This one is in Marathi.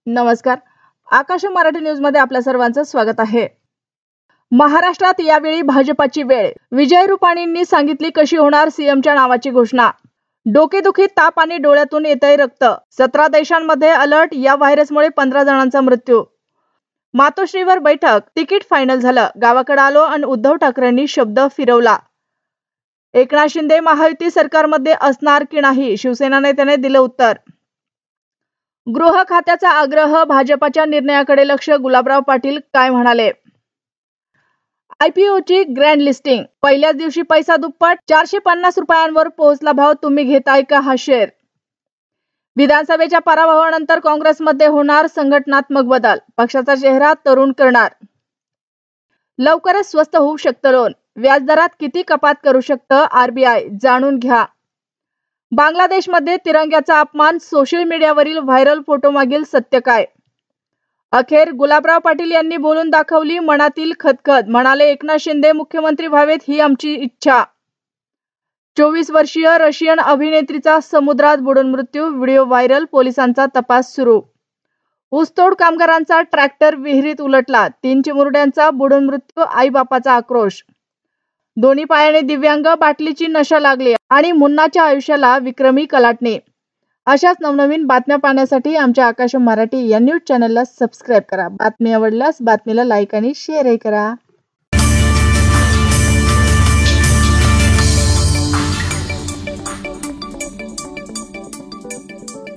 नमस्कार. आकाश मराठी न्यूज मध्ये आपल्या सर्वांचं स्वागत आहे. महाराष्ट्रात यावेळी भाजपाची वेळ. विजय रुपाणींनी सांगितली कशी होणार सीएमच्या नावाची घोषणा. डोकेदुखी, ताप आणि डोळ्यातून येतंय रक्त. 17 देशांमध्ये अलर्ट. या व्हायरसमुळे 15 जणांचा मृत्यू. मातोश्रीवर बैठक. तिकीट फायनल झालं. गावाकडे आलो आणि उद्धव ठाकरेंनी शब्द फिरवला. एकनाथ शिंदे महायुती सरकारमध्ये असणार की नाही, शिवसेना नेत्याने दिलं उत्तर. गृह खात्याचा आग्रह. भाजपाच्या निर्णयाकडे लक्ष. गुलाबराव पाटील काय म्हणाले. आयपीओची ग्रँड लिस्टिंग. पहिल्याच दिवशी पैसा दुप्पट. 450 रुपयांवर पोहोचला भाव. तुम्ही घेताय का हा शेअर. विधानसभेच्या पराभवानंतर काँग्रेसमध्ये होणार संघटनात्मक बदल. पक्षाचा चेहरा तरुण करणार. लवकरच स्वस्त होऊ शकतं लोन. व्याजदरात किती कपात करू शकतं आरबीआय, जाणून घ्या. बांगलादेशमध्ये तिरंग्याचा अपमान. सोशल मीडियावरील व्हायरल फोटो मागील सत्य काय. अखेर गुलाबराव पाटील यांनी बोलून दाखवली मनातील खदखद. म्हणाले, एकनाथ शिंदे मुख्यमंत्री व्हावेत ही आमची इच्छा. 24 वर्षीय रशियन अभिनेत्रीचा समुद्रात बुडून मृत्यू. Video viral. पोलिसांचा तपास सुरू. ऊसतोड कामगारांचा ट्रॅक्टर विहिरीत उलटला. 3 चिमुरड्यांचा बुडून मृत्यू. आईबापाचा आक्रोश. दोन्ही पायाने दिव्यांग. बाटलीची नशा लागली आणि मुन्नाच्या आयुष्याला विक्रमी कलाटणी. अशाच नवनवीन बातम्या पाहण्यासाठी आमच्या आकाश मराठी या न्यूज चॅनलला सबस्क्राईब करा. बातमी आवडल्यास बातमीला लाईक आणि शेअरही करा.